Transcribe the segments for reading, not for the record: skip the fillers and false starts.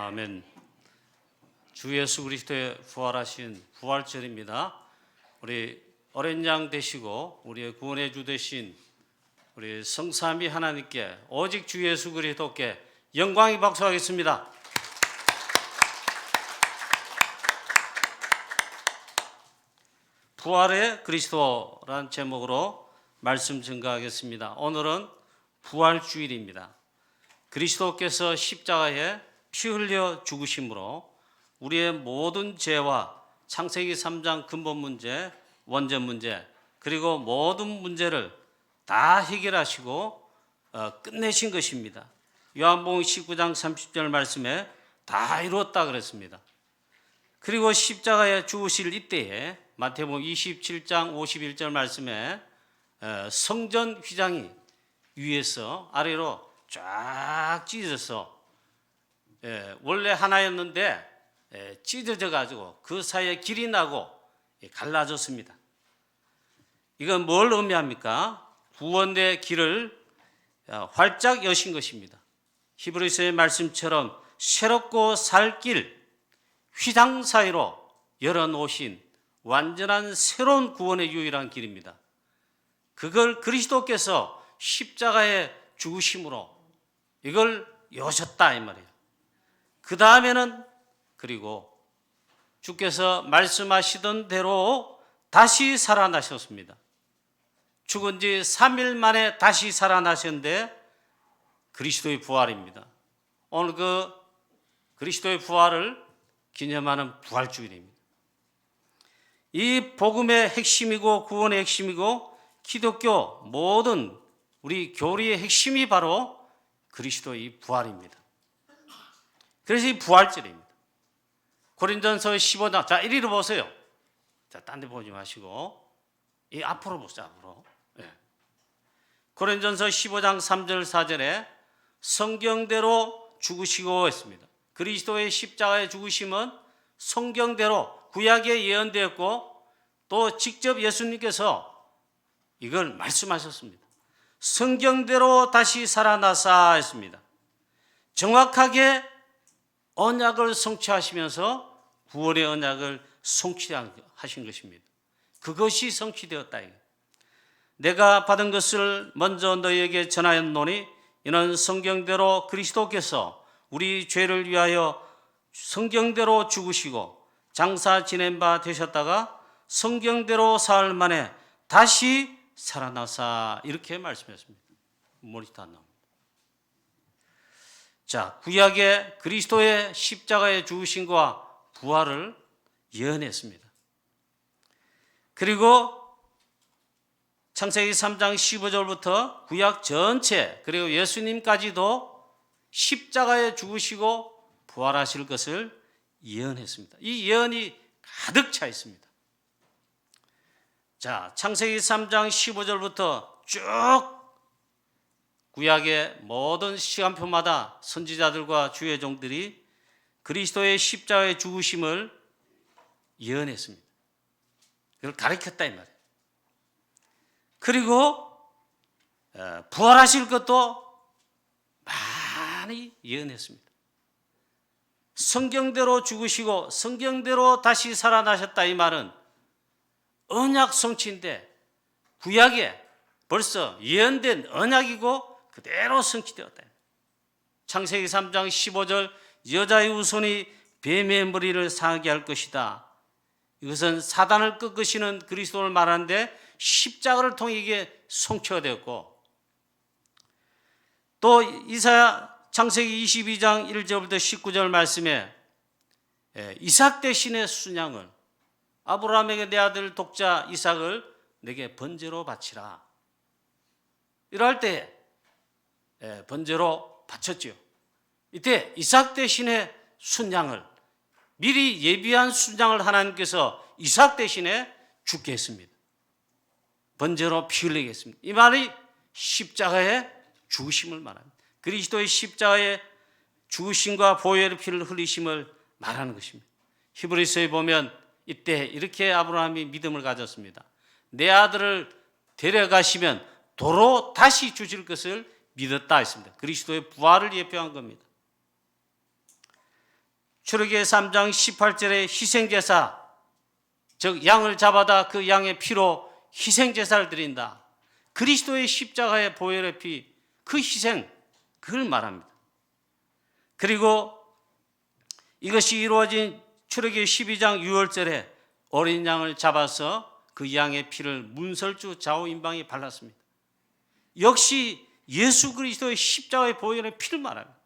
아멘. 주 예수 그리스도의 부활하신 부활절입니다. 우리 어린 양 되시고 우리의 구원의 주 되신 우리 성삼위 하나님께 오직 주 예수 그리스도께 영광이 박수하겠습니다. 부활의 그리스도라는 제목으로 말씀 증거하겠습니다. 오늘은 부활주일입니다. 그리스도께서 십자가에 피 흘려 죽으심으로 우리의 모든 죄와 창세기 3장 근본 문제, 원전 문제, 그리고 모든 문제를 다 해결하시고 끝내신 것입니다. 요한복음 19장 30절 말씀에 다 이루었다 그랬습니다. 그리고 십자가에 죽으실 이때에 마태복음 27장 51절 말씀에 성전 휘장이 위에서 아래로 쫙 찢어져서 원래 하나였는데 찢어져 가지고 그 사이에 길이 나고 갈라졌습니다. 이건 뭘 의미합니까? 구원의 길을 활짝 여신 것입니다. 히브리서의 말씀처럼 새롭고 살 길, 휘장 사이로 열어놓으신 완전한 새로운 구원의 유일한 길입니다. 그걸 그리스도께서 십자가에 죽으심으로 이걸 여셨다 이 말이에요. 그 다음에는 그리고 주께서 말씀하시던 대로 다시 살아나셨습니다. 죽은 지 3일 만에 다시 살아나셨는데 그리스도의 부활입니다. 오늘 그 그리스도의 부활을 기념하는 부활주일입니다. 이 복음의 핵심이고 구원의 핵심이고 기독교 모든 우리 교리의 핵심이 바로 그리스도의 부활입니다. 그래서 이 부활절입니다. 고린도전서 15장, 자 이리로 보세요. 자, 딴 데 보지 마시고 이 앞으로 보세요. 앞으로. 고린도전서 15장 3절 4절에 성경대로 죽으시고 했습니다. 그리스도의 십자가의 죽으심은 성경대로 구약에 예언되었고 또 직접 예수님께서 이걸 말씀하셨습니다. 성경대로 다시 살아나사 했습니다. 정확하게 언약을 성취하시면서 구원의 언약을 성취하신 것입니다. 그것이 성취되었다. 내가 받은 것을 먼저 너희에게 전하였노니 이는 성경대로 그리스도께서 우리 죄를 위하여 성경대로 죽으시고 장사 지낸 바 되셨다가 성경대로 사흘 만에 다시 살아나사 이렇게 말씀했습니다. 머리도 안 나옵니다. 자, 구약의 그리스도의 십자가의 죽으심과 부활을 예언했습니다. 그리고 창세기 3장 15절부터 구약 전체 그리고 예수님까지도 십자가에 죽으시고 부활하실 것을 예언했습니다. 이 예언이 가득 차 있습니다. 자, 창세기 3장 15절부터 쭉 구약의 모든 시간표마다 선지자들과 주의 종들이 그리스도의 십자가의 죽으심을 예언했습니다. 그걸 가르쳤다 이 말이에요. 그리고 부활하실 것도 많이 예언했습니다. 성경대로 죽으시고 성경대로 다시 살아나셨다 이 말은 언약 성취인데 구약에 벌써 예언된 언약이고 그대로 성취되었다. 창세기 3장 15절 여자의 후손이 뱀의 머리를 상하게 할 것이다. 이것은 사단을 꺾으시는 그리스도를 말하는데 십자가를 통해 이게 성취가 되었고 또 이사야 창세기 22장 1절부터 19절 말씀에 이삭 대신의 순양을 아브라함에게 내 아들 독자 이삭을 내게 번제로 바치라. 이럴 때 번제로 바쳤죠. 이때 이삭 대신의 순양을 미리 예비한 순양을 하나님께서 이삭 대신에 죽게 했습니다. 번제로 피 흘리게 했습니다. 이 말이 십자가의 죽으심을 말합니다. 그리스도의 십자가의 죽으심과 보혈의 피를 흘리심을 말하는 것입니다. 히브리서에 보면 이때 이렇게 아브라함이 믿음을 가졌습니다. 내 아들을 데려가시면 도로 다시 주실 것을 믿었다 했습니다. 그리스도의 부활을 예표한 겁니다. 출애굽기 3장 18절에 희생제사, 즉 양을 잡아다 그 양의 피로 희생제사를 드린다. 그리스도의 십자가의 보혈의 피, 그 희생, 그걸 말합니다. 그리고 이것이 이루어진 출애굽기 12장 6월절에 어린 양을 잡아서 그 양의 피를 문설주 좌우임방에 발랐습니다. 역시 예수 그리스도의 십자가의 보혈의 피를 말합니다.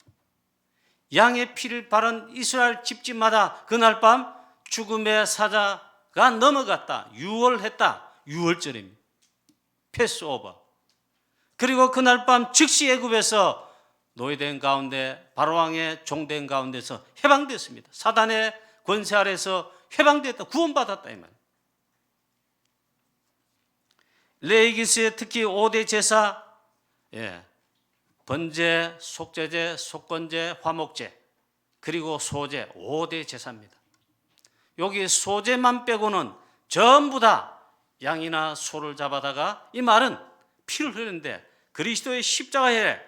양의 피를 바른 이스라엘 집집마다 그날 밤 죽음의 사자가 넘어갔다, 유월했다. 유월절입니다. 패스오버. 그리고 그날 밤 즉시 애굽에서 노예된 가운데 바로왕의 종된 가운데서 해방됐습니다. 사단의 권세 아래서 해방됐다, 구원받았다 이 말입니다. 레위기스의 특히 5대 제사, 번제, 속죄제, 속건제, 화목제, 그리고 소제, 5대 제사입니다. 여기 소제만 빼고는 전부 다 양이나 소를 잡아다가, 이 말은 피를 흘리는데 그리스도의 십자가에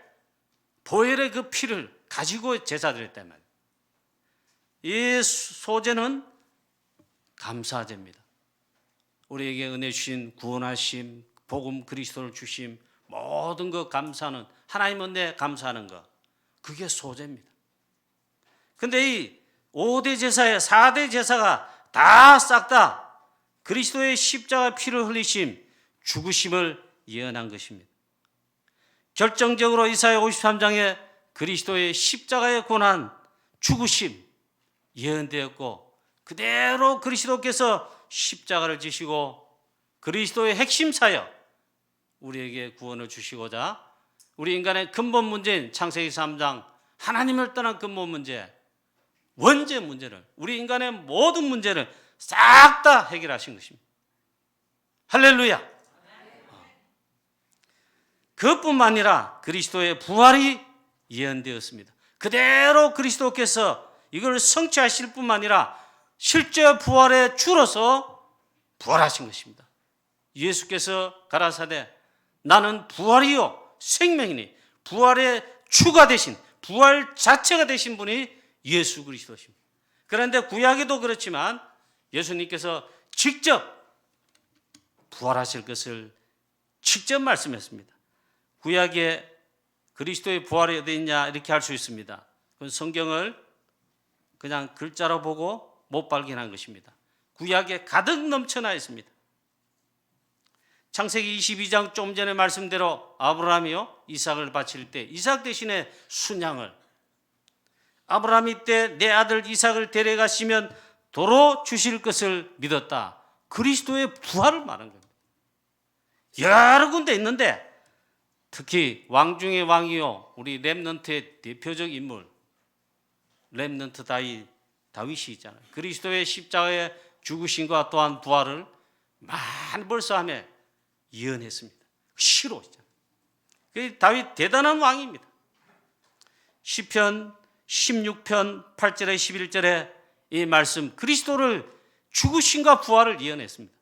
보혈의 그 피를 가지고 제사드렸단 말이에요. 이 소제는 감사제입니다. 우리에게 은혜 주신 구원하심, 복음 그리스도를 주심, 모든 것 감사하는, 하나님 은혜 감사하는 것, 그게 소제입니다. 근데 이 5대 제사에 4대 제사가 다 싹 다 그리스도의 십자가 피를 흘리심, 죽으심을 예언한 것입니다. 결정적으로 이사야 53장에 그리스도의 십자가의 고난, 죽으심 예언되었고, 그대로 그리스도께서 십자가를 지시고 그리스도의 핵심 사역, 우리에게 구원을 주시고자 우리 인간의 근본 문제인 창세기 3장 하나님을 떠난 근본 문제, 원죄 문제를, 우리 인간의 모든 문제를 싹 다 해결하신 것입니다. 할렐루야. 그것뿐만 아니라 그리스도의 부활이 예언되었습니다. 그대로 그리스도께서 이걸 성취하실 뿐만 아니라 실제 부활의 주로서 부활하신 것입니다. 예수께서 가라사대 나는 부활이요 생명이니, 부활의 주가 되신, 부활 자체가 되신 분이 예수 그리스도십니다. 그런데 구약에도 그렇지만 예수님께서 직접 부활하실 것을 직접 말씀했습니다. 구약에 그리스도의 부활이 어디 있냐 이렇게 할 수 있습니다. 그건 성경을 그냥 글자로 보고 못 발견한 것입니다. 구약에 가득 넘쳐나 있습니다. 창세기 22장 좀 전에 말씀대로 아브라함이요 이삭을 바칠 때 이삭 대신에 순양을, 아브라함이 때 내 아들 이삭을 데려가시면 도로 주실 것을 믿었다. 그리스도의 부활을 말한 겁니다. 여러 군데 있는데 특히 왕 중의 왕이요 우리 렘넌트의 대표적 인물 렘넌트 다윗이 있잖아요. 그리스도의 십자가의 죽으심과 또한 부활을 많이 벌써 하며 예언했습니다. 시로 있잖아요. 다윗 대단한 왕입니다. 시편 16편 8절에 11절에 이 말씀, 그리스도를 죽으심과 부활을 예언했습니다.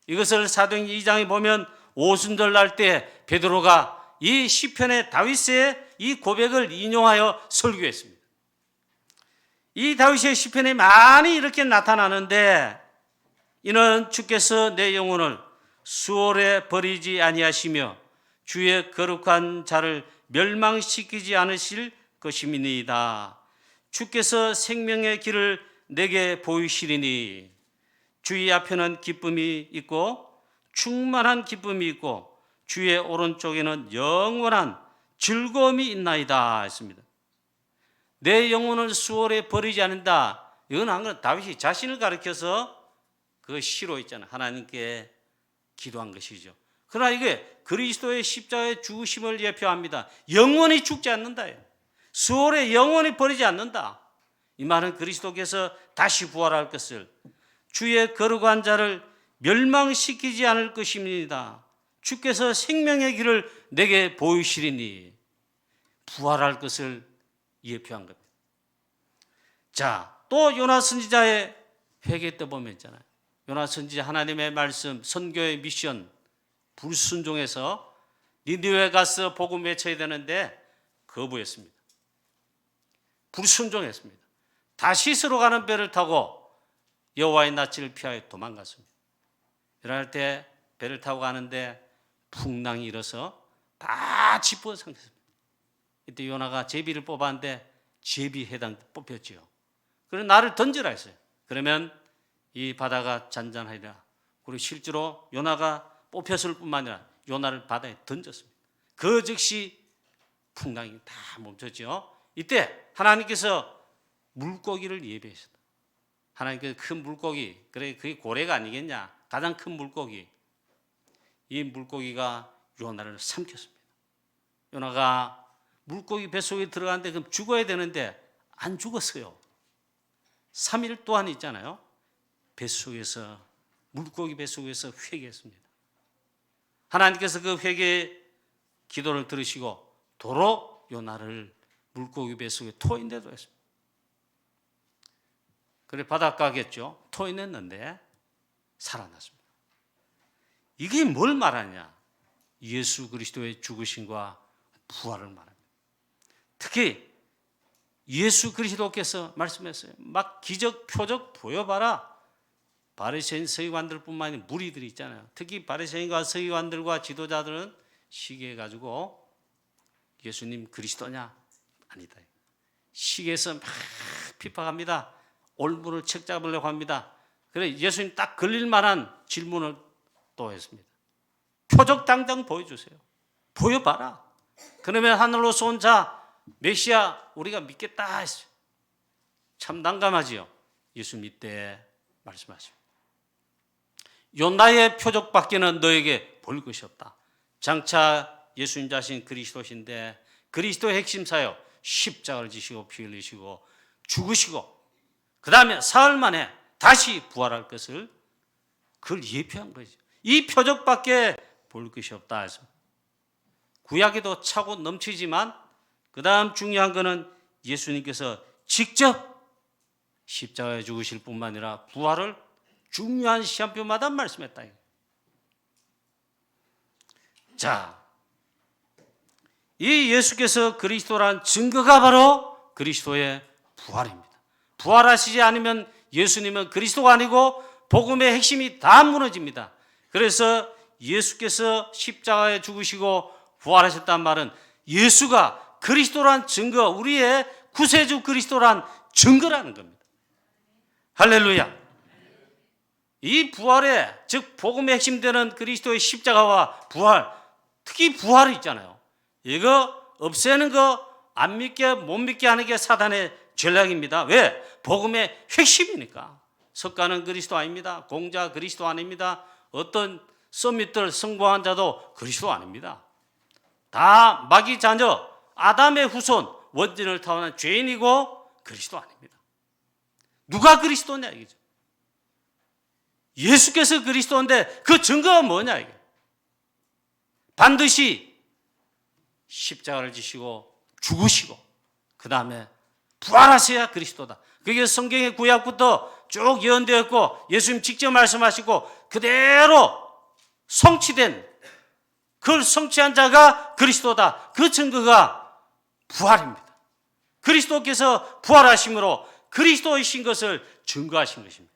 이것을 사도행전 2장에 보면 오순절 날 때 베드로가 이 시편의 다윗의 이 고백을 인용하여 설교했습니다. 이 다윗의 시편이 많이 이렇게 나타나는데, 이는 주께서 내 영혼을 수월에 버리지 아니하시며 주의 거룩한 자를 멸망시키지 않으실 것임이니이다. 주께서 생명의 길을 내게 보이시리니 주의 앞에는 기쁨이 있고 충만한 기쁨이 있고 주의 오른쪽에는 영원한 즐거움이 있나이다 했습니다. 내 영혼을 수월에 버리지 않는다. 이건 안 그래도 다윗이 자신을 가리켜서 그 시로 있잖아요. 하나님께 기도한 것이죠. 그러나 이게 그리스도의 십자가의 죽으심을 예표합니다. 영원히 죽지 않는다. 수월에 영원히 버리지 않는다. 이 말은 그리스도께서 다시 부활할 것을, 주의 거룩한 자를 멸망시키지 않을 것입니다. 주께서 생명의 길을 내게 보이시리니 부활할 것을 예표한 겁니다. 자, 또 요나 선지자의 회개 때 보면 있잖아요. 요나 선지자 하나님의 말씀, 선교의 미션 불순종해서 니느웨 가서 복음 외쳐야 되는데 거부했습니다. 불순종했습니다. 다시스로 가는 배를 타고 여호와의 낯을 피하여 도망갔습니다. 이럴 때 배를 타고 가는데 풍랑이 일어서 다 짚어 삼켰습니다. 이때 요나가 제비를 뽑았는데 제비 해당 뽑혔지요. 그래서 나를 던지라 했어요. 그러면 이 바다가 잔잔하리라. 그리고 실제로 요나가 뽑혔을 뿐만 아니라 요나를 바다에 던졌습니다. 그 즉시 풍랑이 다 멈췄죠. 이때 하나님께서 물고기를 예비하셨다. 하나님께서 큰 물고기, 그래 그게 고래가 아니겠냐, 가장 큰 물고기. 이 물고기가 요나를 삼켰습니다. 요나가 물고기 뱃속에 들어갔는데 그럼 죽어야 되는데 안 죽었어요. 3일 동안 있잖아요. 뱃속에서, 물고기 뱃속에서 회개했습니다. 하나님께서 그 회개 기도를 들으시고 도로 요나를 물고기 뱃속에 토인대도 했습니다. 그래 바닷가겠죠. 토인했는데 살아났습니다. 이게 뭘 말하냐? 예수 그리스도의 죽으심과 부활을 말합니다. 특히 예수 그리스도께서 말씀했어요. 막 기적 표적 보여봐라. 바리새인 서기관들뿐만 아니라 무리들이 있잖아요. 특히 바리새인과 서기관들과 지도자들은 시기해가지고 예수님 그리스도냐? 아니다. 시기해서 막 핍박합니다. 올무를 책 잡으려고 합니다. 그래 예수님 딱 걸릴 만한 질문을 또 했습니다. 표적 당장 보여주세요. 보여봐라. 그러면 하늘로서 온 자 메시아 우리가 믿겠다 했어요. 참 난감하지요. 예수님 이때 말씀하십니다. 요나의 표적밖에는 너에게 볼 것이 없다. 장차 예수님 자신 그리스도신데 그리스도의 핵심 사역 십자가를 지시고 피 흘리시고 죽으시고 그 다음에 사흘 만에 다시 부활할 것을 그걸 예표한 거죠. 이 표적밖에 볼 것이 없다 해서 구약에도 차고 넘치지만 그 다음 중요한 것은 예수님께서 직접 십자가에 죽으실 뿐만 아니라 부활을 중요한 시간표마다 말씀했다. 자, 이 예수께서 그리스도란 증거가 바로 그리스도의 부활입니다. 부활하시지 않으면 예수님은 그리스도가 아니고 복음의 핵심이 다 무너집니다. 그래서 예수께서 십자가에 죽으시고 부활하셨단 말은 예수가 그리스도란 증거, 우리의 구세주 그리스도란 증거라는 겁니다. 할렐루야. 이 부활에, 즉 복음의 핵심 되는 그리스도의 십자가와 부활, 특히 부활이 있잖아요. 이거 없애는 거 안 믿게 못 믿게 하는 게 사단의 전략입니다. 왜? 복음의 핵심이니까. 석가는 그리스도 아닙니다. 공자 그리스도 아닙니다. 어떤 썸밋들 성공한 자도 그리스도 아닙니다. 다 마귀 자녀, 아담의 후손, 원진을 타원한 죄인이고 그리스도 아닙니다. 누가 그리스도냐 이거죠. 예수께서 그리스도인데 그 증거가 뭐냐 이게. 반드시 십자가를 지시고 죽으시고 그 다음에 부활하셔야 그리스도다. 그게 성경의 구약부터 쭉 예언되었고 예수님 직접 말씀하시고 그대로 성취된, 그걸 성취한 자가 그리스도다. 그 증거가 부활입니다. 그리스도께서 부활하심으로 그리스도이신 것을 증거하신 것입니다.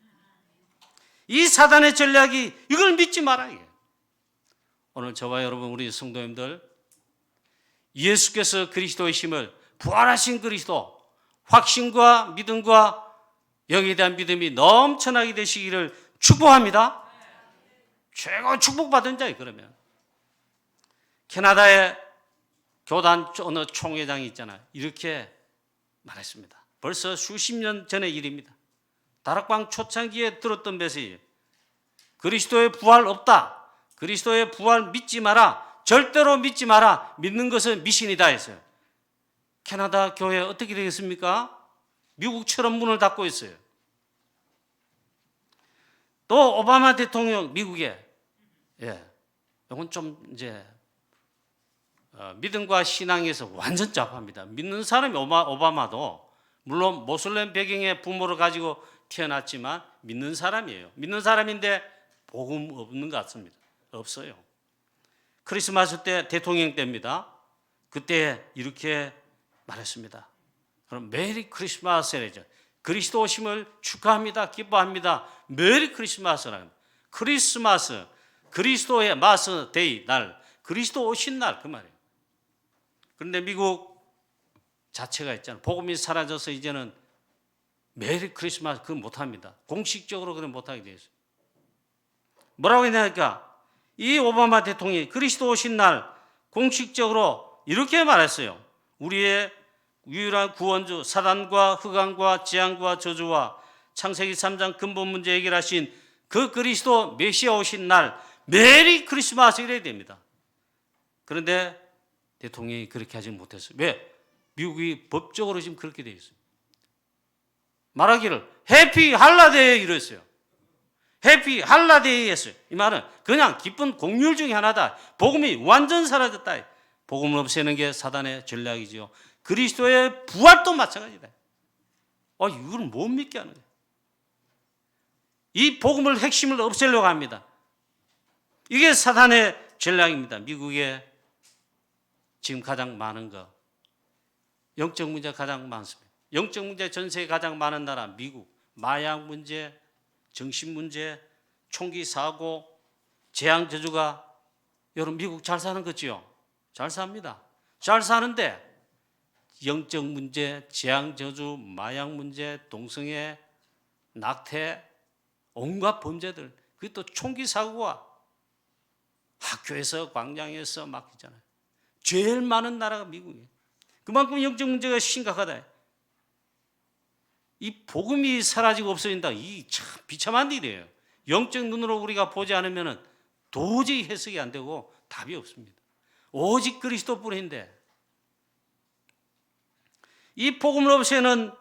이 사단의 전략이 이걸 믿지 마라. 오늘 저와 여러분 우리 성도님들 예수께서 그리스도이심을, 부활하신 그리스도, 확신과 믿음과 영에 대한 믿음이 넘쳐나게 되시기를 축복합니다. 최고 축복받은 자예요. 그러면 캐나다의 교단 어느 총회장이 있잖아요. 이렇게 말했습니다. 벌써 수십 년 전의 일입니다. 다락방 초창기에 들었던 메시지, 그리스도의 부활 없다. 그리스도의 부활 믿지 마라. 절대로 믿지 마라. 믿는 것은 미신이다 했어요. 캐나다 교회 어떻게 되겠습니까? 미국처럼 문을 닫고 있어요. 또 오바마 대통령 미국에, 이건 좀 이제 믿음과 신앙에서 완전 잡합니다. 믿는 사람이 오바마도 물론 모슬렘 배경의 부모를 가지고 태어났지만 믿는 사람이에요. 믿는 사람인데 복음 없는 것 같습니다. 없어요. 크리스마스 때 대통령 때입니다. 그때 이렇게 말했습니다. 그럼 메리 크리스마스래죠. 그리스도 오심을 축하합니다. 기뻐합니다. 메리 크리스마스라는 크리스마스, 그리스도의 마스 데이 날, 그리스도 오신 날 그 말이에요. 그런데 미국 자체가 있잖아요. 복음이 사라져서 이제는 메리 크리스마스 그거 못합니다. 공식적으로 그건 못하게 되어 있어요. 뭐라고 했냐니까 이 오바마 대통령이 그리스도 오신 날 공식적으로 이렇게 말했어요. 우리의 유일한 구원주 사단과 흑암과 재앙과 저주와 창세기 3장 근본 문제 해결하신 그 그리스도 메시아 오신 날 메리 크리스마스 이래야 됩니다. 그런데 대통령이 그렇게 하지 못했어요. 왜? 미국이 법적으로 지금 그렇게 되어 있어요. 말하기를 해피 할라데이 이랬어요. 해피 할라데이 했어요. 이 말은 그냥 기쁜 공휴일 중에 하나다. 복음이 완전 사라졌다. 복음을 없애는 게 사단의 전략이죠. 그리스도의 부활도 마찬가지다. 이걸 못 믿게 하는 거예요. 이 복음을 핵심을 없애려고 합니다. 이게 사단의 전략입니다. 미국에 지금 가장 많은 거 영적 문제가 가장 많습니다. 영적 문제 전 세계 가장 많은 나라 미국. 마약 문제, 정신 문제, 총기 사고, 재앙 저주가 여러분 미국 잘 사는 거지요? 잘 삽니다. 잘 사는데 영적 문제, 재앙 저주, 마약 문제, 동성애, 낙태, 온갖 범죄들, 그게 또 총기 사고가 학교에서 광장에서 막 있잖아요. 제일 많은 나라가 미국이에요. 그만큼 영적 문제가 심각하다. 이 복음이 사라지고 없어진다. 이 참 비참한 일이에요. 영적 눈으로 우리가 보지 않으면 도저히 해석이 안 되고 답이 없습니다. 오직 그리스도뿐인데 이 복음을 없애는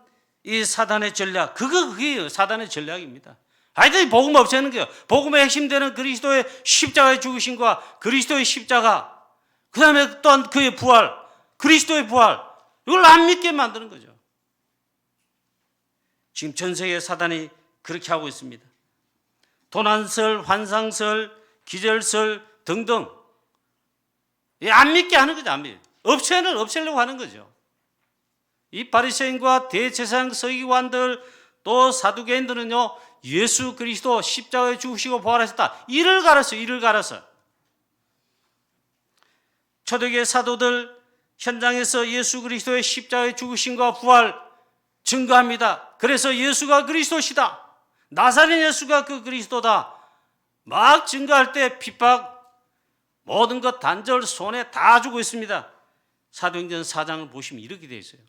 이 사단의 전략, 그게 사단의 전략입니다. 하여튼 복음 없애는 거예요. 복음의 핵심되는 그리스도의 십자가의 죽으심과 그리스도의 십자가, 그 다음에 또한 그의 부활, 그리스도의 부활, 이걸 안 믿게 만드는 거죠. 지금 전 세계 사단이 그렇게 하고 있습니다. 도난설, 환상설, 기절설 등등 안 믿게 하는 거죠. 안 믿게. 없애려고 하는 거죠. 이 바리새인과 대제사장 서기관들 또 사두개인들은요, 예수 그리스도 십자가에 죽으시고 부활하셨다. 이를 갈았어요. 초대교회 사도들 현장에서 예수 그리스도의 십자가에 죽으심과 부활 증거합니다. 그래서 예수가 그리스도시다. 나사렛 예수가 그 그리스도다. 막 증거할 때 핍박, 모든 것 단절, 손해 다 주고 있습니다. 사도행전 4장을 보시면 이렇게 되어 있어요.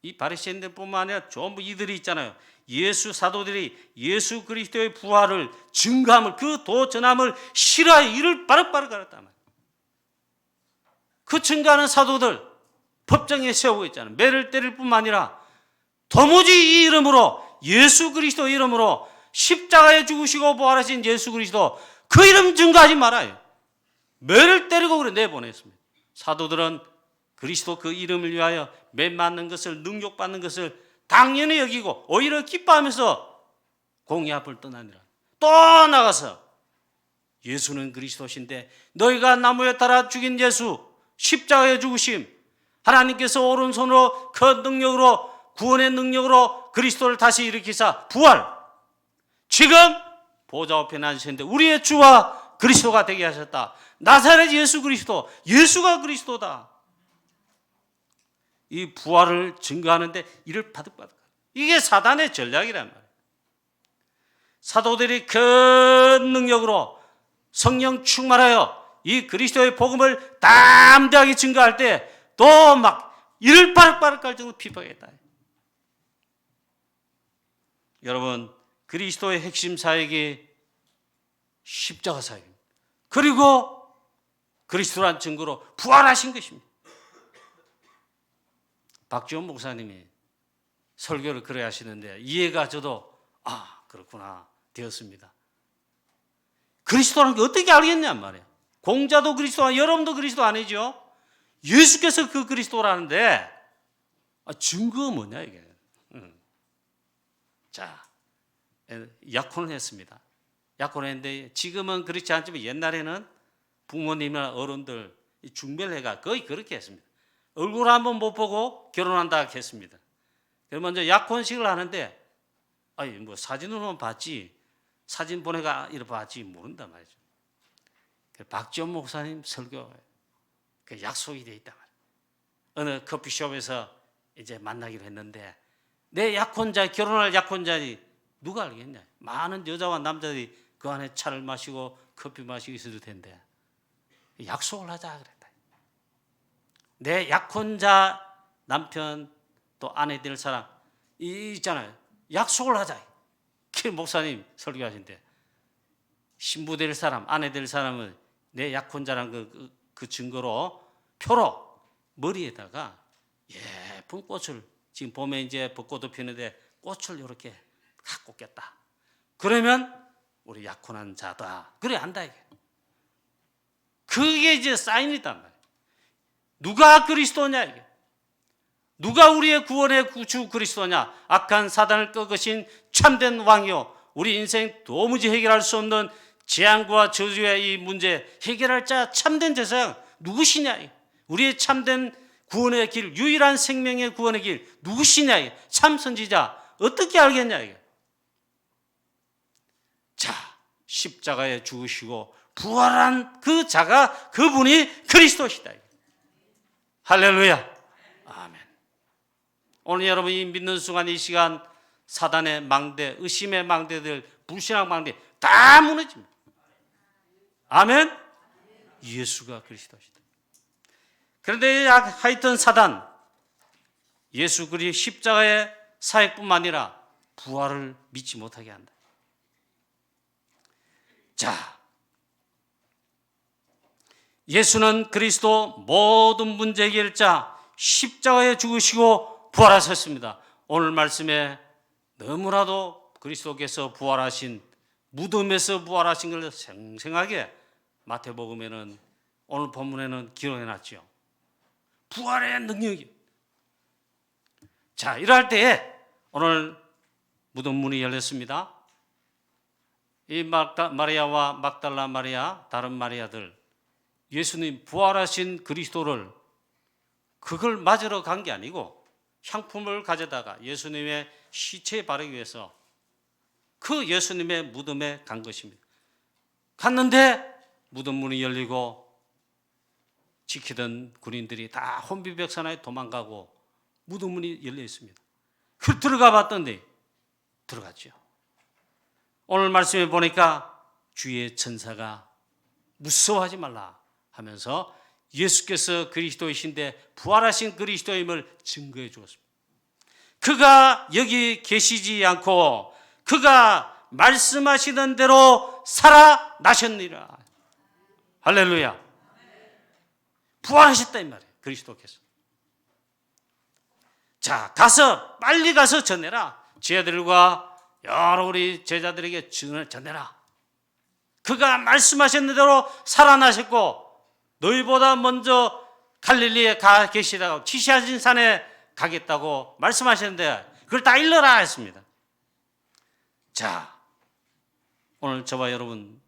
이 바리새인들뿐만 아니라 전부 이들이 있잖아요. 예수 사도들이 예수 그리스도의 부활을 증거함을, 그 도전함을 싫어해 이를 바락바락 갈았단 말이에요. 그 증거하는 사도들 법정에 세우고 있잖아요. 매를 때릴 뿐만 아니라 도무지 이 이름으로, 예수 그리스도 이름으로 십자가에 죽으시고 부활하신 예수 그리스도 그 이름 증거하지 말아요. 매를 때리고 그래 내보냈습니다. 사도들은 그리스도 그 이름을 위하여 매 맞는 것을, 능욕받는 것을 당연히 여기고 오히려 기뻐하면서 공의 앞을 떠나니라. 또 나가서 예수는 그리스도신데 너희가 나무에 달아 죽인 예수, 십자가에 죽으심, 하나님께서 오른손으로 그 능력으로, 구원의 능력으로 그리스도를 다시 일으키사 부활, 지금 보좌 앞에 앉으셨는데 우리의 주와 그리스도가 되게 하셨다. 나사렛 예수 그리스도, 예수가 그리스도다. 이 부활을 증거하는데 이를 바득바득. 이게 사단의 전략이란 말이에요. 사도들이 큰 능력으로 성령 충만하여 이 그리스도의 복음을 담대하게 증거할 때 또 막 이를 바락바락 깔 정도로 핍박했다. 여러분, 그리스도의 핵심 사역이 십자가 사역입니다. 그리고 그리스도란 증거로 부활하신 것입니다. 박지원 목사님이 설교를 그래 하시는데 이해가 저도 그렇구나 되었습니다. 그리스도라는 게 어떻게 알겠냔 말이에요. 공자도 그리스도, 여러분도 그리스도 아니죠? 예수께서 그 그리스도라는데 증거가 뭐냐 이게. 자, 약혼을 했습니다. 약혼을 했는데 지금은 그렇지 않지만 옛날에는 부모님이나 어른들 중별회가 거의 그렇게 했습니다. 얼굴 한번 못 보고 결혼한다 했습니다. 먼저 약혼식을 하는데, 아니, 뭐 사진으로만 봤지, 사진 보내가 이렇게 봤지 모른단 말이죠. 박지원 목사님 설교, 그 약속이 돼 있단 말이에요. 어느 커피숍에서 이제 만나기로 했는데, 내 약혼자, 결혼할 약혼자니 누가 알겠냐? 많은 여자와 남자들이 그 안에 차를 마시고 커피 마시고 있을 텐데, 약속을 하자 그랬다. 내 약혼자 남편 또 아내 될 사람 있잖아요. 약속을 하자. 그 목사님 설교하신대. 신부 될 사람, 아내 될 사람은 내 약혼자란 그 증거로, 표로 머리에다가 예쁜 꽃을, 지금 봄에 이제 벚꽃도 피는데 꽃을 이렇게 갖고 꼈다. 그러면 우리 약혼한 자다. 그래 안다 이게. 그게 이제 사인이단 말이에요. 누가 그리스도냐 이게. 누가 우리의 구원의 주 그리스도냐? 악한 사단을 꺾으신 참된 왕이요, 우리 인생 도무지 해결할 수 없는 재앙과 저주의 이 문제 해결할 자 참된 제사장 누구시냐? 우리의 참된 구원의 길, 유일한 생명의 구원의 길 누구시냐? 참 선지자 어떻게 알겠냐? 이게. 자, 십자가에 죽으시고 부활한 그 자가, 그분이 그리스도시다. 할렐루야. 아멘. 오늘 여러분이 믿는 순간 이 시간 사단의 망대, 의심의 망대들, 불신앙 망대 다 무너집니다. 아멘. 예수가 그리스도시다. 그런데 하여튼 사단, 예수 그리스도의 십자가의 사역뿐만 아니라 부활을 믿지 못하게 한다. 자, 예수는 그리스도 모든 문제 해결자, 십자가에 죽으시고 부활하셨습니다. 오늘 말씀에 너무나도 그리스도께서 부활하신, 무덤에서 부활하신 걸 생생하게 마태복음에는, 오늘 본문에는 기록해놨죠. 부활의 능력이. 자, 이럴 때에 오늘 무덤 문이 열렸습니다. 이 마리아와 막달라 마리아, 다른 마리아들, 예수님 부활하신 그리스도를, 그걸 맞으러 간 게 아니고 향품을 가져다가 예수님의 시체에 바르기 위해서 그 예수님의 무덤에 간 것입니다. 갔는데 무덤 문이 열리고 지키던 군인들이 다 혼비백산하에 도망가고 무덤 문이 열려 있습니다. 그 들어가 봤던데 들어갔죠. 오늘 말씀에 보니까 주의 천사가 무서워하지 말라 하면서 예수께서 그리스도이신데 부활하신 그리스도임을 증거해 주었습니다. 그가 여기 계시지 않고 그가 말씀하시던 대로 살아나셨느니라. 할렐루야. 부활하셨다 이 말이에요. 그리스도께서. 자, 빨리 가서 전해라. 제자들과 여러 우리 제자들에게 전해라. 그가 말씀하신 대로 살아나셨고 너희보다 먼저 갈릴리에 가 계시다가 지시하신 산에 가겠다고 말씀하셨는데 그걸 다 일러라 했습니다. 자, 오늘 저와 여러분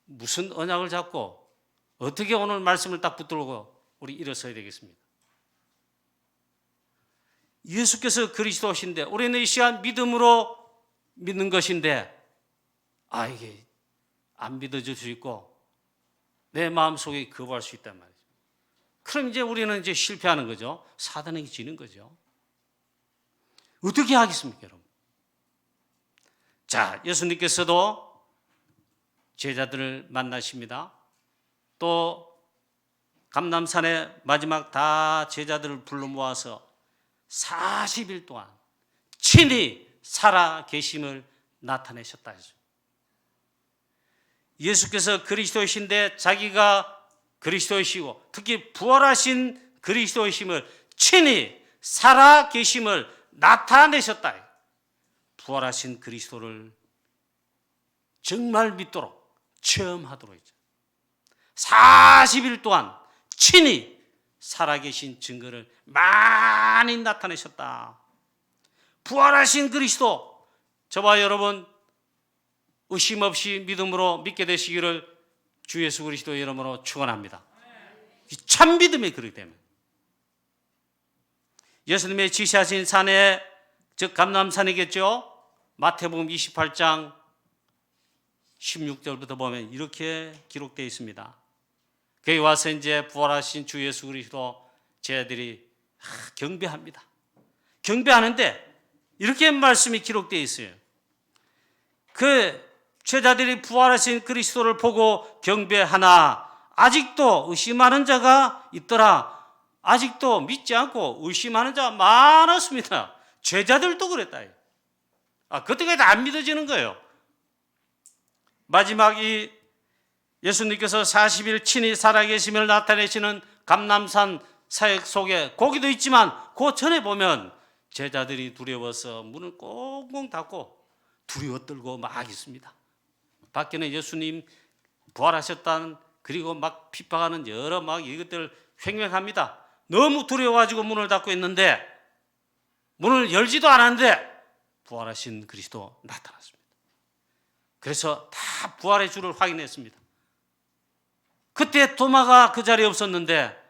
무슨 언약을 잡고 어떻게 오늘 말씀을 딱 붙들고 우리 일어서야 되겠습니까? 예수께서 그리스도신데 우리는 이 시간 믿음으로 믿는 것인데, 이게 안 믿어질 수 있고 내 마음속에 거부할 수 있단 말이죠. 그럼 이제 우리는 이제 실패하는 거죠. 사단에게 지는 거죠. 어떻게 하겠습니까, 여러분? 자, 예수님께서도 제자들을 만나십니다. 또 감람산에 마지막 다 제자들을 불러 모아서 40일 동안 친히 살아 계심을 나타내셨다 했죠. 예수께서 그리스도이신데 자기가 그리스도이시고 특히 부활하신 그리스도이심을 친히 살아 계심을 나타내셨다. 부활하신 그리스도를 정말 믿도록 체험하도록 했죠. 40일 동안 친히 살아계신 증거를 많이 나타내셨다. 부활하신 그리스도, 저와 여러분 의심 없이 믿음으로 믿게 되시기를 주 예수 그리스도의 이름으로 축원합니다. 참 믿음이 그렇기 때문에 예수님의 지시하신 산에, 즉 감람산이겠죠. 마태복음 28장 16절부터 보면 이렇게 기록되어 있습니다. 거기 와서 이제 부활하신 주 예수 그리스도 제자들이 경배합니다. 경배하는데 이렇게 말씀이 기록되어 있어요. 그 제자들이 부활하신 그리스도를 보고 경배하나 아직도 의심하는 자가 있더라. 아직도 믿지 않고 의심하는 자가 많았습니다. 제자들도 그랬다. 그때까지 안 믿어지는 거예요. 마지막 이 예수님께서 40일 친히 살아계심을 나타내시는 감람산 사역 속에 거기도 있지만 그 전에 보면 제자들이 두려워서 문을 꽁꽁 닫고 두려워 떨고 막 있습니다. 밖에는 예수님 부활하셨다는, 그리고 막 핍박하는 여러 막 이것들 횡행합니다. 너무 두려워가지고 문을 닫고 있는데 문을 열지도 않았는데 부활하신 그리스도 나타났습니다. 그래서 다 부활의 주를 확인했습니다. 그때 도마가 그 자리에 없었는데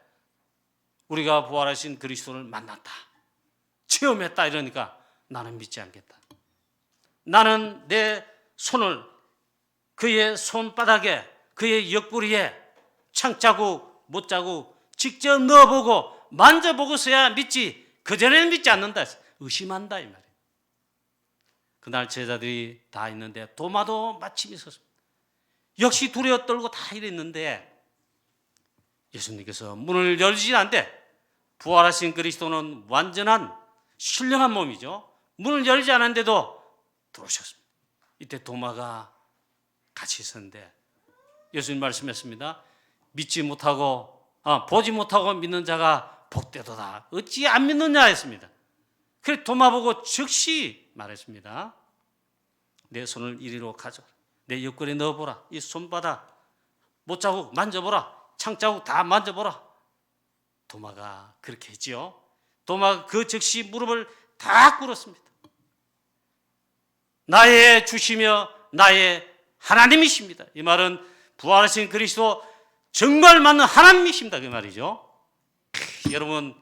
우리가 부활하신 그리스도를 만났다, 체험했다 이러니까 나는 믿지 않겠다. 나는 내 손을 그의 손바닥에, 그의 옆구리에 창자국, 못자국 직접 넣어보고 만져보고서야 믿지, 그전에는 믿지 않는다, 의심한다 이 말이에요. 그날 제자들이 다 있는데 도마도 마침 있었습니다. 역시 두려워 떨고 다 이랬는데 예수님께서 문을 열지 않는데, 부활하신 그리스도는 완전한 신령한 몸이죠. 문을 열지 않았는데도 들어오셨습니다. 이때 도마가 같이 있었는데 예수님 말씀했습니다. 믿지 못하고 보지 못하고 믿는 자가 복되도다. 어찌 안 믿느냐 했습니다. 그래서 도마 보고 즉시 말했습니다. 내 손을 이리로 가져라. 내 옆구리에 넣어보라. 이 손바닥 못자국 만져보라. 창자국 다 만져보라. 도마가 그렇게 했지요. 도마가 그 즉시 무릎을 다 꿇었습니다. 나의 주시며 나의 하나님이십니다. 이 말은 부활하신 그리스도 정말 맞는 하나님이십니다, 그 말이죠. 여러분,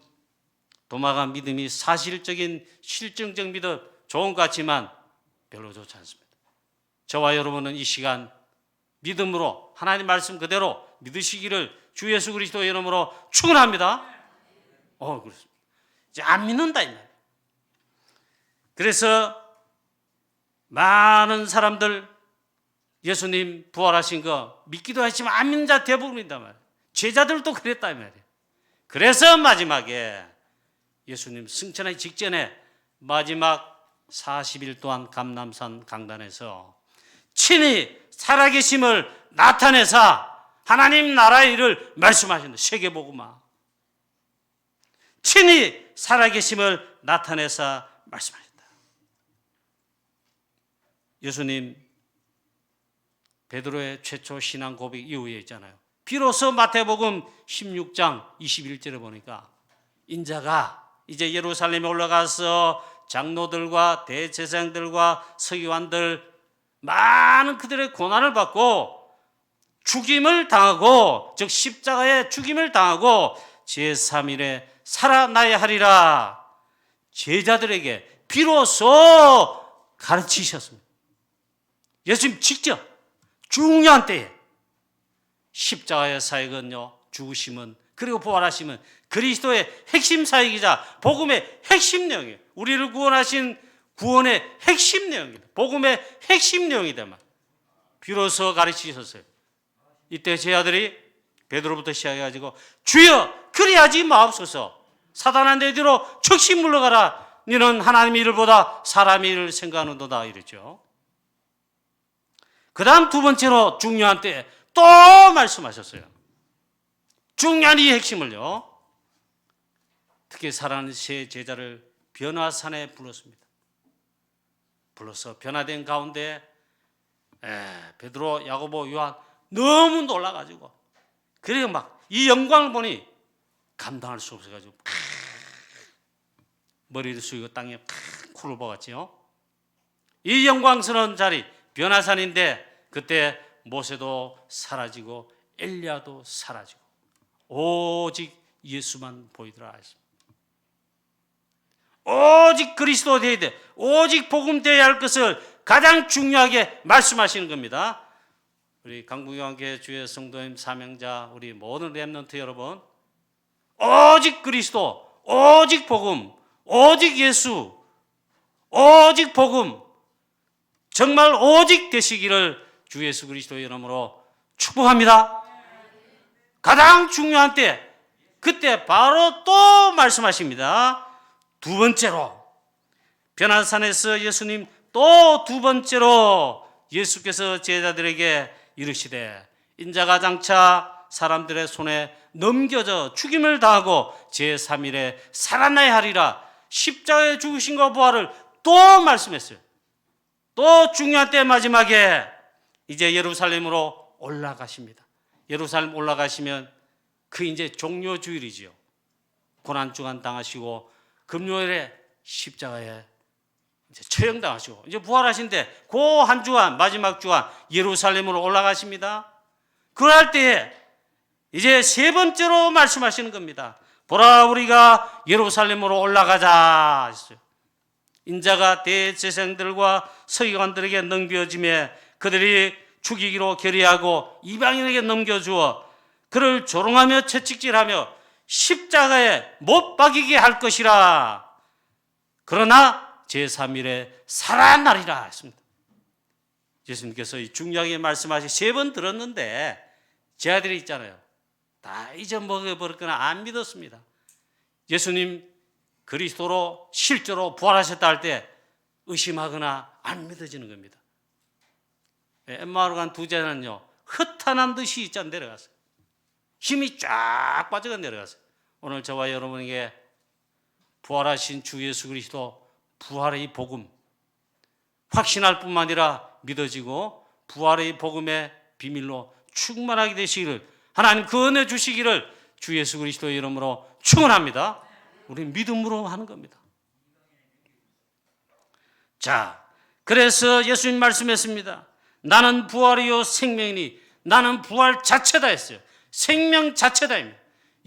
도마가 믿음이 사실적인 실증적 믿음 좋은 것 같지만 별로 좋지 않습니다. 저와 여러분은 이 시간 믿음으로 하나님 말씀 그대로 믿으시기를 주 예수 그리스도의 이름으로 축원합니다. 그렇습니다. 이제 안 믿는다 이 말이에요. 그래서 많은 사람들 예수님 부활하신 거 믿기도 했지만 안 믿는 자 대부분이다 말이에요. 제자들도 그랬다 이 말이에요. 그래서 마지막에 예수님 승천하기 직전에 마지막 40일 동안 감람산 강단에서 친히 살아계심을 나타내사 하나님 나라의 일을 말씀하신다. 세계복음화. 친히 살아계심을 나타내사 말씀하신다. 예수님 베드로의 최초 신앙 고백 이후에 있잖아요. 비로소 마태복음 16장 21절에 보니까 인자가 이제 예루살렘에 올라가서 장로들과 대제사장들과 서기관들 많은 그들의 고난을 받고 죽임을 당하고, 즉 십자가에 죽임을 당하고 제3일에 살아나야 하리라 제자들에게 비로소 가르치셨습니다. 예수님 직접 중요한 때에 십자가의 사역은요, 죽으심은 그리고 부활하심은 그리스도의 핵심 사역이자 복음의 핵심 내용이에요. 우리를 구원하신 구원의 핵심 내용이다. 복음의 핵심 내용이다. 비로소 가르치셨어요. 이때 제 아들이 베드로부터 시작해가지고 주여 그리하지 마옵소서. 사단아 내 뒤로 즉시 물러가라. 너는 하나님의 일보다 사람의 일을 생각하는도다 이랬죠. 그 다음 두 번째로 중요한 때에 또 말씀하셨어요. 중요한 이 핵심을요. 특히 사랑하는 세 제자를 변화산에 불렀습니다. 불러서 변화된 가운데 베드로, 야고보, 요한 너무 놀라가지고 그래서 막 이 영광을 보니 감당할 수 없어가지고 머리를 숙이고 땅에 코를 박았지요. 이 영광스러운 자리 변화산인데 그때 모세도 사라지고 엘리야도 사라지고 오직 예수만 보이더라 했습니다. 오직 그리스도 되어야 돼. 오직 복음 되어야 할 것을 가장 중요하게 말씀하시는 겁니다. 우리 강북영안교회 주의 성도님 사명자 우리 모든 렘넌트 여러분, 오직 그리스도, 오직 복음, 오직 예수, 오직 복음, 정말 오직 되시기를 주 예수 그리스도의 이름으로 축복합니다. 가장 중요한 때, 그때 바로 또 말씀하십니다. 두 번째로, 변화산에서 예수님 또 두 번째로 예수께서 제자들에게 이르시되 인자가 장차 사람들의 손에 넘겨져 죽임을 당하고 제3일에 살아나야 하리라. 십자가에 죽으신과 부활을 또 말씀했어요. 또 중요한 때 마지막에 이제 예루살렘으로 올라가십니다. 예루살렘 올라가시면 그 이제 종료주일이지요. 고난주간 당하시고 금요일에 십자가에 이제 처형당하시고 이제 부활하신데 그 한 주간 마지막 주간 예루살렘으로 올라가십니다. 그럴 때에 이제 세 번째로 말씀하시는 겁니다. 보라 우리가 예루살렘으로 올라가자 했어요. 인자가 대제사장들과 서기관들에게 넘겨짐에 그들이 죽이기로 결의하고 이방인에게 넘겨주어 그를 조롱하며 채찍질하며 십자가에 못 박이게 할 것이라. 그러나 제3일에 살아나리라 했습니다. 예수님께서 이 중요하게 말씀하시 세 번 들었는데 제 아들이 있잖아요. 다 잊어먹어버렸거나 안 믿었습니다. 예수님 그리스도로 실제로 부활하셨다 할 때 의심하거나 안 믿어지는 겁니다. 엠마오로 간 두 제자는요, 흩어난 듯이 있자 내려갔어요. 힘이 쫙 빠져가 내려갔어요. 오늘 저와 여러분에게 부활하신 주 예수 그리스도 부활의 복음 확신할 뿐만 아니라 믿어지고 부활의 복음의 비밀로 충만하게 되시기를 하나님 그 은혜 주시기를 주 예수 그리스도의 이름으로 축원합니다. 우리 믿음으로 하는 겁니다. 자, 그래서 예수님 말씀했습니다. 나는 부활이요 생명이니 나는 부활 자체다 했어요. 생명 자체다입니다.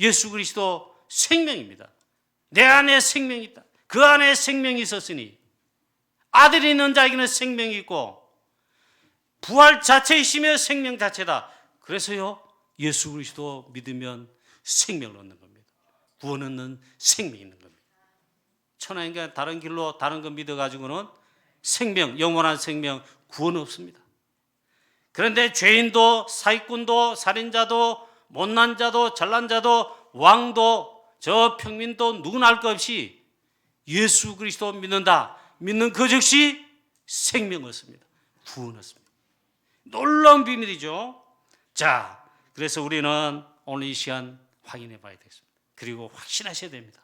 예수 그리스도 생명입니다. 내 안에 생명이 있다. 그 안에 생명이 있었으니 아들이 있는 자에게는 생명이 있고 부활 자체이시며 생명 자체다. 그래서요 예수 그리스도 믿으면 생명을 얻는 겁니다. 구원 얻는 생명이 있는 겁니다. 천하인간 다른 길로 다른 거 믿어가지고는 생명, 영원한 생명, 구원 없습니다. 그런데 죄인도 사기꾼도 살인자도 못난 자도 잘난 자도 왕도 저 평민도 누구나 할 것 없이 예수 그리스도 믿는다. 믿는 그 즉시 생명 얻습니다. 구원 얻습니다. 놀라운 비밀이죠. 자, 그래서 우리는 오늘 이 시간 확인해 봐야 되겠습니다. 그리고 확신하셔야 됩니다.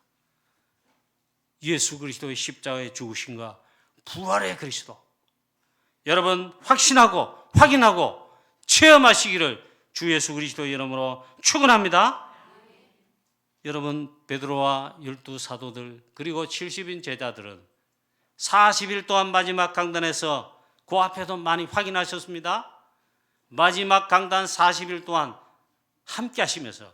예수 그리스도의 십자가에 죽으심과 부활의 그리스도. 여러분 확신하고 확인하고 체험하시기를 주 예수 그리스도의 이름으로 축원합니다. 여러분 베드로와 12 사도들 그리고 70인 제자들은 40일 동안 마지막 강단에서 그 앞에도 많이 확인하셨습니다. 마지막 강단 40일 동안 함께 하시면서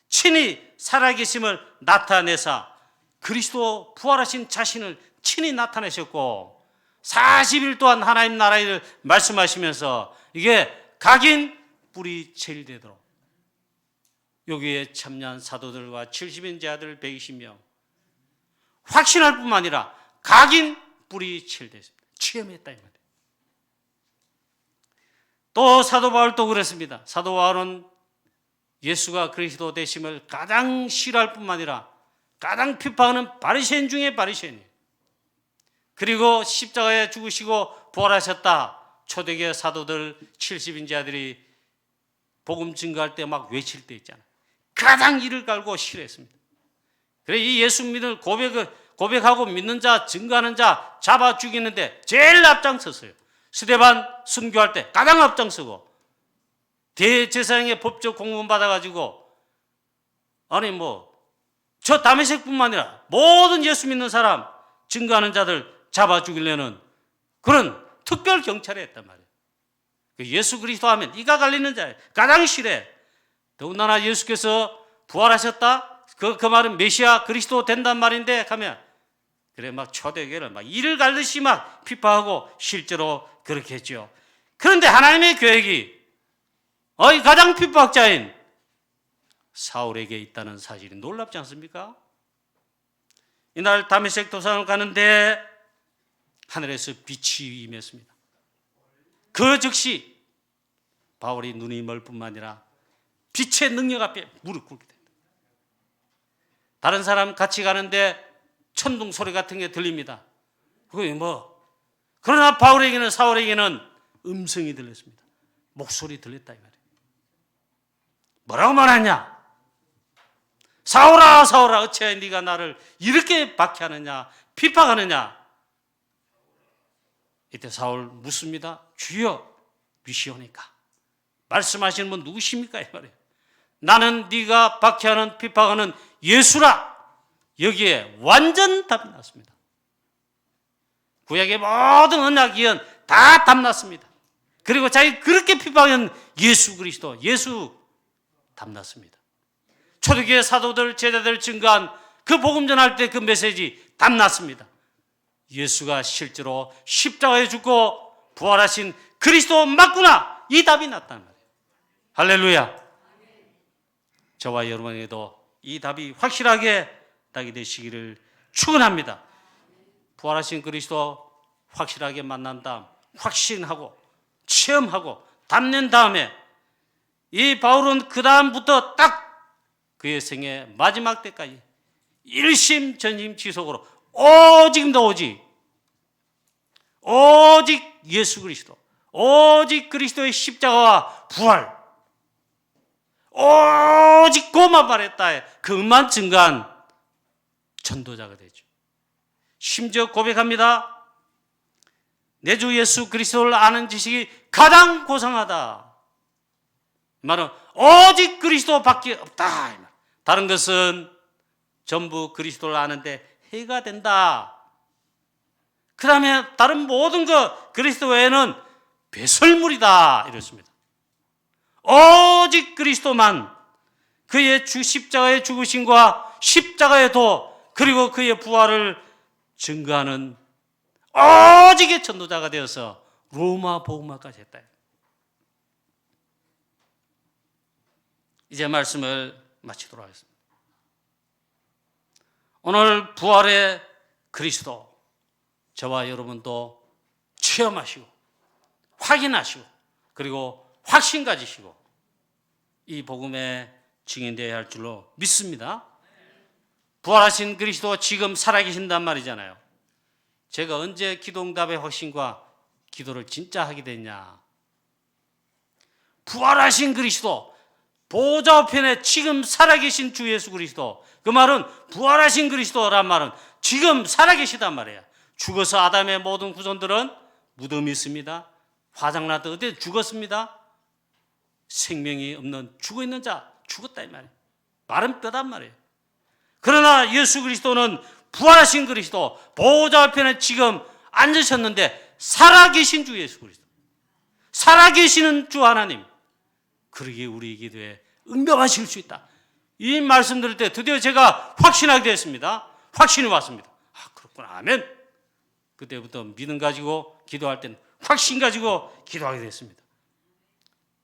친히 살아계심을 나타내사 그리스도 부활하신 자신을 친히 나타내셨고 40일 동안 하나님 나라를 말씀하시면서 이게 각인 뿌리 체일되도록 여기에 참여한 사도들과 70인 제자들 120명 확신할 뿐만 아니라 각인 뿌리 체일됐습니다. 체험했다 이 말이에요. 또 사도 바울도 그랬습니다. 사도 바울은 예수가 그리스도 되심을 가장 싫어할 뿐만 아니라 가장 비판하는 바리새인 중에 바리새인이에요. 그리고 십자가에 죽으시고 부활하셨다. 초대교회 사도들 70인 자들이 복음 증거할 때 막 외칠 때 있잖아요. 가장 이를 갈고 싫어했습니다. 그래 이 예수 믿을 고백하고 믿는 자, 증거하는 자 잡아 죽이는데 제일 앞장섰어요. 스데반 순교할 때 가장 앞장서고 대제사장의 법적 공문 받아가지고 아니 저 다메섹뿐만 아니라 모든 예수 믿는 사람 증거하는 자들 잡아 죽이려는 그런 특별 경찰이 했단 말이에요. 예수 그리스도 하면 이가 갈리는 자예요. 가장 싫어해. 더군다나 예수께서 부활하셨다? 그 말은 메시아 그리스도 된단 말인데 하면 그래 막 초대교회를 막 이를 갈듯이 막 핍박하고 실제로 그렇게 했죠. 그런데 하나님의 계획이 가장 핍박자인 사울에게 있다는 사실이 놀랍지 않습니까? 이날 다메섹 도상을 가는데 하늘에서 빛이 임했습니다. 그 즉시 바울이 눈이 멀 뿐만 아니라 빛의 능력 앞에 무릎 꿇게 됩니다. 다른 사람 같이 가는데 천둥 소리 같은 게 들립니다. 그게 그러나 바울에게는, 사울에게는 음성이 들렸습니다. 목소리 들렸다 이 말이에요. 뭐라고 말하냐? 사울아, 사울아, 어찌하여 네가 나를 이렇게 박해하느냐, 핍박하느냐? 이때 사울 묻습니다. 주여, 미시오니까. 말씀하시는 분 누구십니까? 이 말이에요. 나는 네가 박해하는, 핍박하는 예수라. 여기에 완전 답이 났습니다. 구약의 모든 언약 예언 다 답 났습니다. 그리고 자기 그렇게 핍박한 예수 그리스도, 예수 답 났습니다. 초대교회 사도들, 제자들 증거한 그 복음 전할 때 그 메시지 답 났습니다. 예수가 실제로 십자가에 죽고 부활하신 그리스도 맞구나. 이 답이 났단 말이에요. 할렐루야. 저와 여러분에게도 이 답이 확실하게 따게 되시기를 축원합니다. 부활하신 그리스도 확실하게 만난 다음 확신하고 체험하고 담낸 다음에 이 바울은 그 다음부터 딱 그의 생애 마지막 때까지 일심전심지속으로 오직도 오직 예수 그리스도, 오직 그리스도의 십자가와 부활, 오직 그만 말했다. 그만 증거한 전도자가 되죠. 심지어 고백합니다. 내 주 예수 그리스도를 아는 지식이 가장 고상하다. 말은 오직 그리스도밖에 없다. 다른 것은 전부 그리스도를 아는데 해가 된다. 그 다음에 다른 모든 것 그리스도 외에는 배설물이다. 이렇습니다. 오직 그리스도만, 그의 십자가의 죽으심과 십자가의 도, 그리고 그의 부활을 증거하는 오직의 전도자가 되어서 로마 복음화까지 했다. 이제 말씀을 마치도록 하겠습니다. 오늘 부활의 그리스도, 저와 여러분도 체험하시고 확인하시고 그리고 확신 가지시고 이 복음에 증인되어야 할 줄로 믿습니다. 부활하신 그리스도 지금 살아계신단 말이잖아요. 제가 언제 기도응답의 확신과 기도를 진짜 하게 됐냐? 부활하신 그리스도, 보좌 우편에 지금 살아계신 주 예수 그리스도, 그 말은 부활하신 그리스도란 말은 지금 살아계시단 말이에요. 죽어서 아담의 모든 후손들은 무덤이 있습니다. 화장났다 어디 죽었습니다. 생명이 없는 죽어있는 자 죽었다 이 말이에요. 마른 뼈단 말이에요. 그러나 예수 그리스도는 부활하신 그리스도, 보호자 앞에는 지금 앉으셨는데 살아계신 주 예수 그리스도, 살아계시는 주 하나님, 그러기에 우리 기도에 응답하실 수 있다. 이 말씀 들을 때 드디어 제가 확신하게 됐습니다. 확신이 왔습니다. 그렇구나. 아멘. 그때부터 믿음 가지고 기도할 때는 확신 가지고 기도하게 됐습니다.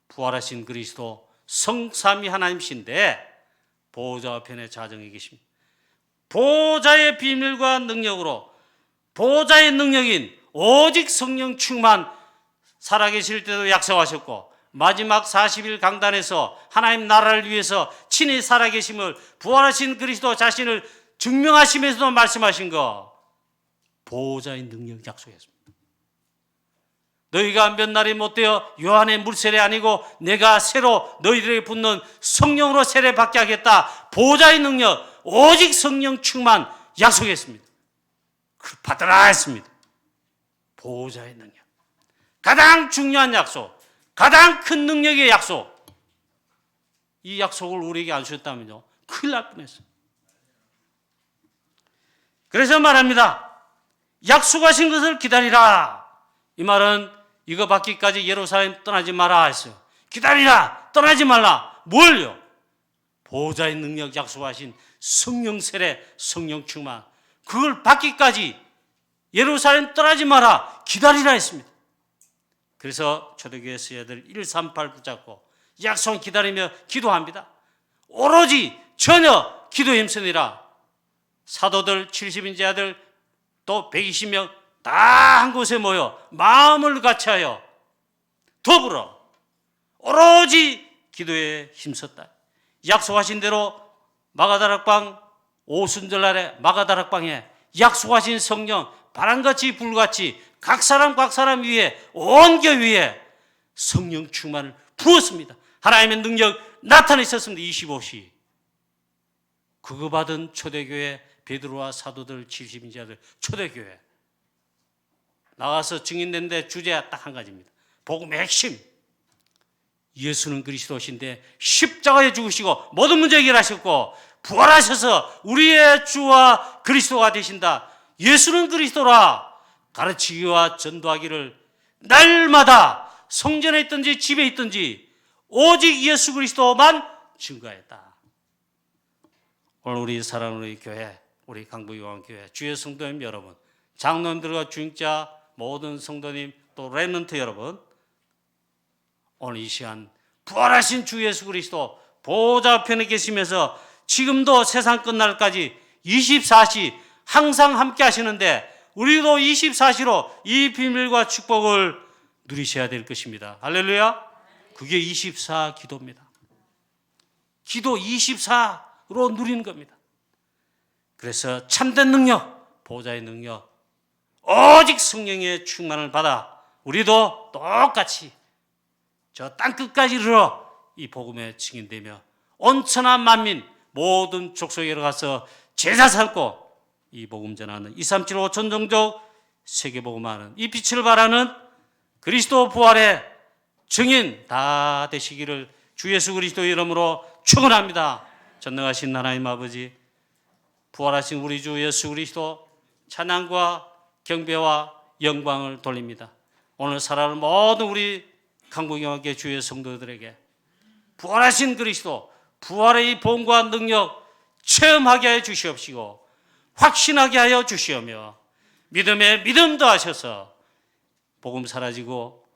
부활하신 그리스도 성삼위 하나님이신데 보호자 앞에 자정에 계십니다. 보호자의 비밀과 능력으로, 보호자의 능력인 오직 성령 충만, 살아계실 때도 약속하셨고 마지막 40일 강단에서 하나님 나라를 위해서 친히 살아계심을, 부활하신 그리스도 자신을 증명하시면서도 말씀하신 거, 보호자의 능력 약속했습니다. 너희가 몇 날이 못되어 요한의 물세례 아니고 내가 새로 너희들에게 붓는 성령으로 세례 받게 하겠다. 보호자의 능력, 오직 성령 충만 약속했습니다. 받으라 했습니다. 보호자의 능력, 가장 중요한 약속, 가장 큰 능력의 약속. 이 약속을 우리에게 안 주셨다면요 큰일 날 뻔했어요. 그래서 말합니다. 약속하신 것을 기다리라. 이 말은 이거 받기까지 예루살렘 떠나지 마라 했어요. 기다리라, 떠나지 말라. 뭘요? 보호자의 능력 약속하신 성령 세례, 성령 충만. 그걸 받기까지 예루살렘 떠나지 마라 기다리라 했습니다. 그래서 초대교회 수녀들 138 붙잡고 약속 기다리며 기도합니다. 오로지 전혀 기도에 힘쓰니라. 사도들 70인제 아들 또 120명 다 한 곳에 모여 마음을 같이하여 더불어 오로지 기도에 힘썼다. 약속하신 대로 마가다락방 오순절날에 마가다락방에 약속하신 성령 바람같이 불같이 각 사람 위에 온 교회에 성령 충만을 부었습니다. 하나님의 능력 나타내셨습니다. 25시. 그거 받은 초대교회 베드로와 사도들 70인자들 초대교회 나가서 증인된데 주제가 딱 한 가지입니다. 복음의 핵심. 예수는 그리스도신데 십자가에 죽으시고 모든 문제 해결하셨고 부활하셔서 우리의 주와 그리스도가 되신다. 예수는 그리스도라 가르치기와 전도하기를 날마다 성전에 있든지 집에 있든지 오직 예수 그리스도만 증거했다. 오늘 우리 사랑하는 우리 교회, 우리 강북요한교회 주의 성도님 여러분, 장로님들과 주임자 모든 성도님 또 렘넌트 여러분, 오늘 이 시간 부활하신 주 예수 그리스도 보좌 앞에 계시면서 지금도 세상 끝날까지 24시 항상 함께 하시는데 우리도 24시로 이 비밀과 축복을 누리셔야 될 것입니다. 할렐루야. 그게 24 기도입니다. 기도 24로 누리는 겁니다. 그래서 참된 능력, 보좌의 능력, 오직 성령의 충만을 받아 우리도 똑같이 저 땅끝까지 이르러 이 복음에 증인되며 온천하 만민 모든 족속에 가서 제자 삼고 이 복음 전하는 237 5천 종족 세계 복음하는 이 빛을 발하는 그리스도 부활의 증인 다 되시기를 주 예수 그리스도 이름으로 축원합니다. 전능하신 하나님 아버지, 부활하신 우리 주 예수 그리스도 찬양과 경배와 영광을 돌립니다. 오늘 살아가는 모든 우리 강북영화교회 주의 성도들에게 부활하신 그리스도, 부활의 이 본과 능력 체험하게 하여 주시옵시고 확신하게 하여 주시오며 믿음에 믿음 더하셔서 복음 사라지고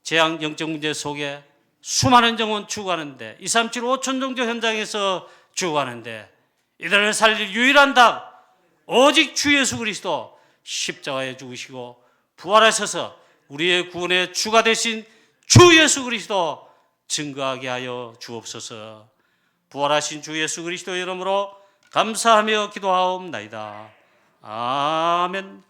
재앙 영적 문제 속에 수많은 영혼 죽어가는데 237 5천 종족 현장에서 죽어가는데 이들을 살릴 유일한 답 오직 주 예수 그리스도 십자가에 죽으시고 부활하셔서 우리의 구원의 주가 되신 주 예수 그리스도 증거하게 하여 주옵소서. 부활하신 주 예수 그리스도 이름으로 감사하며 기도하옵나이다. 아멘.